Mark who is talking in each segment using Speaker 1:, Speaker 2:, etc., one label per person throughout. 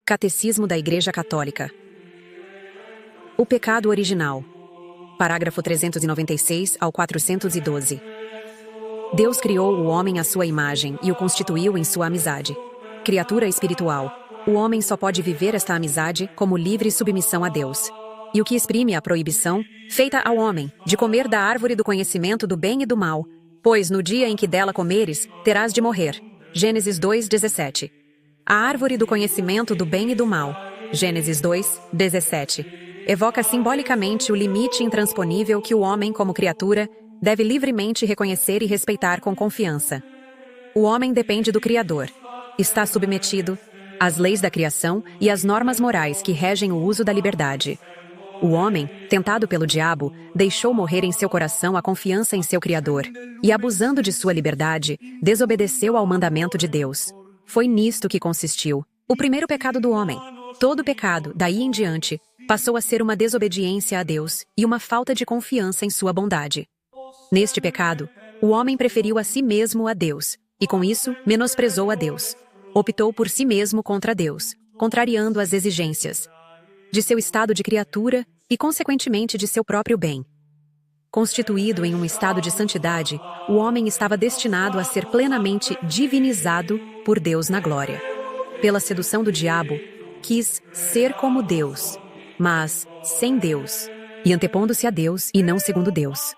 Speaker 1: Catecismo da Igreja Católica. O pecado original. Parágrafo 396 ao 412. Deus criou o homem à sua imagem e o constituiu em sua amizade. Criatura espiritual, o homem só pode viver esta amizade como livre submissão a Deus. E o que exprime a proibição, feita ao homem, de comer da árvore do conhecimento do bem e do mal, pois no dia em que dela comeres, terás de morrer. Gênesis 2:17. A árvore do conhecimento do bem e do mal. Gênesis 2:17. Evoca simbolicamente o limite intransponível que o homem, como criatura, deve livremente reconhecer e respeitar com confiança. O homem depende do Criador. Está submetido às leis da criação e às normas morais que regem o uso da liberdade. O homem, tentado pelo diabo, deixou morrer em seu coração a confiança em seu Criador e, abusando de sua liberdade, desobedeceu ao mandamento de Deus. Foi nisto que consistiu o primeiro pecado do homem. Todo pecado, daí em diante, passou a ser uma desobediência a Deus e uma falta de confiança em sua bondade. Neste pecado, o homem preferiu a si mesmo a Deus, e com isso menosprezou a Deus. Optou por si mesmo contra Deus, contrariando as exigências de seu estado de criatura e, consequentemente, de seu próprio bem. Constituído em um estado de santidade, o homem estava destinado a ser plenamente divinizado por Deus na glória. Pela sedução do diabo, quis ser como Deus, mas sem Deus, e antepondo-se a Deus e não segundo Deus.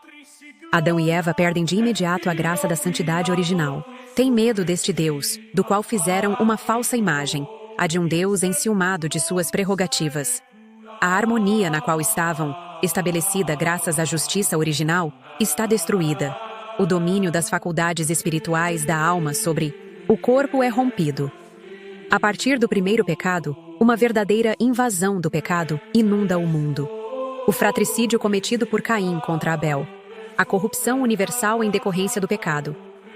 Speaker 1: Adão e Eva perdem de imediato a graça da santidade original. Têm medo deste Deus, do qual fizeram uma falsa imagem, a de um Deus enciumado de suas prerrogativas. A harmonia na qual estavam, estabelecida graças à justiça original, está destruída. O domínio das faculdades espirituais da alma sobre o corpo é rompido. A partir do primeiro pecado, uma verdadeira invasão do pecado inunda o mundo. O fratricídio cometido por Caim contra Abel. A corrupção universal em decorrência do pecado.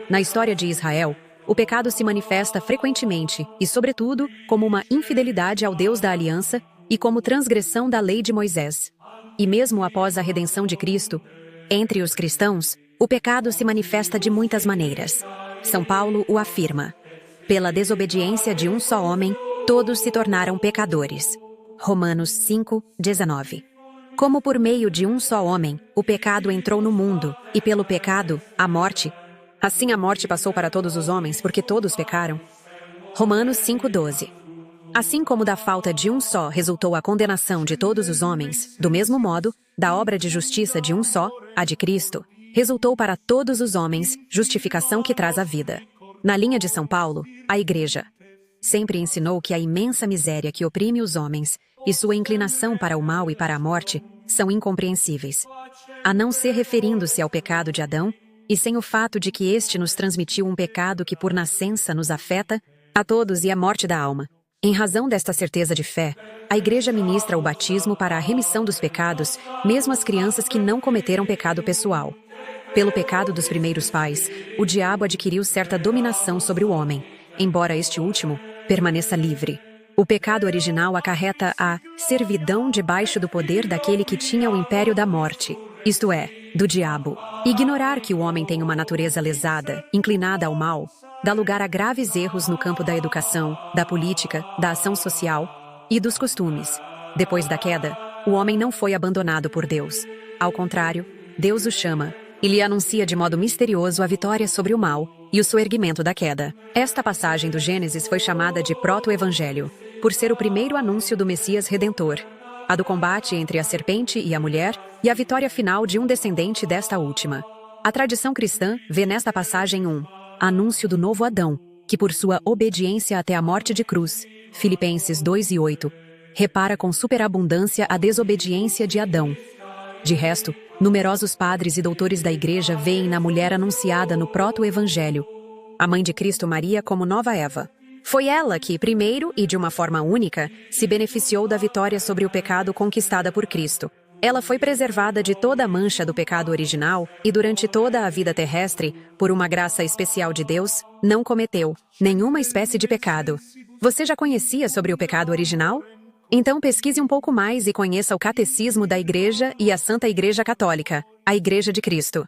Speaker 1: Na história de Israel, o pecado se manifesta frequentemente e, sobretudo, como uma infidelidade ao Deus da aliança e como transgressão da lei de Moisés. E mesmo após a redenção de Cristo, entre os cristãos, o pecado se manifesta de muitas maneiras. São Paulo o afirma. Pela desobediência de um só homem, todos se tornaram pecadores. Romanos 5:19. Como por meio de um só homem, o pecado entrou no mundo, e pelo pecado, a morte. Assim a morte passou para todos os homens, porque todos pecaram. Romanos 5:12. Assim como da falta de um só resultou a condenação de todos os homens, do mesmo modo, da obra de justiça de um só, a de Cristo, resultou para todos os homens justificação que traz a vida. Na linha de São Paulo, a Igreja sempre ensinou que a imensa miséria que oprime os homens e sua inclinação para o mal e para a morte são incompreensíveis. A não ser referindo-se ao pecado de Adão, e sem o fato de que este nos transmitiu um pecado que por nascença nos afeta a todos e a morte da alma. Em razão desta certeza de fé, a Igreja ministra o batismo para a remissão dos pecados, mesmo as crianças que não cometeram pecado pessoal. Pelo pecado dos primeiros pais, o diabo adquiriu certa dominação sobre o homem, embora este último permaneça livre. O pecado original acarreta a servidão debaixo do poder daquele que tinha o império da morte, isto é, do diabo. Ignorar que o homem tem uma natureza lesada, inclinada ao mal, dá lugar a graves erros no campo da educação, da política, da ação social e dos costumes. Depois da queda, o homem não foi abandonado por Deus. Ao contrário, Deus o chama e lhe anuncia de modo misterioso a vitória sobre o mal e o soerguimento da queda. Esta passagem do Gênesis foi chamada de proto-evangelho, por ser o primeiro anúncio do Messias Redentor, a do combate entre a serpente e a mulher e a vitória final de um descendente desta última. A tradição cristã vê nesta passagem um anúncio do novo Adão, que por sua obediência até a morte de cruz, Filipenses 2:8, repara com superabundância a desobediência de Adão. De resto, numerosos padres e doutores da Igreja veem na mulher anunciada no proto-evangelho a mãe de Cristo, Maria, como nova Eva. Foi ela que, primeiro e de uma forma única, se beneficiou da vitória sobre o pecado conquistada por Cristo. Ela foi preservada de toda a mancha do pecado original e durante toda a vida terrestre, por uma graça especial de Deus, não cometeu nenhuma espécie de pecado. Você já conhecia sobre o pecado original? Então pesquise um pouco mais e conheça o Catecismo da Igreja e a Santa Igreja Católica, a Igreja de Cristo.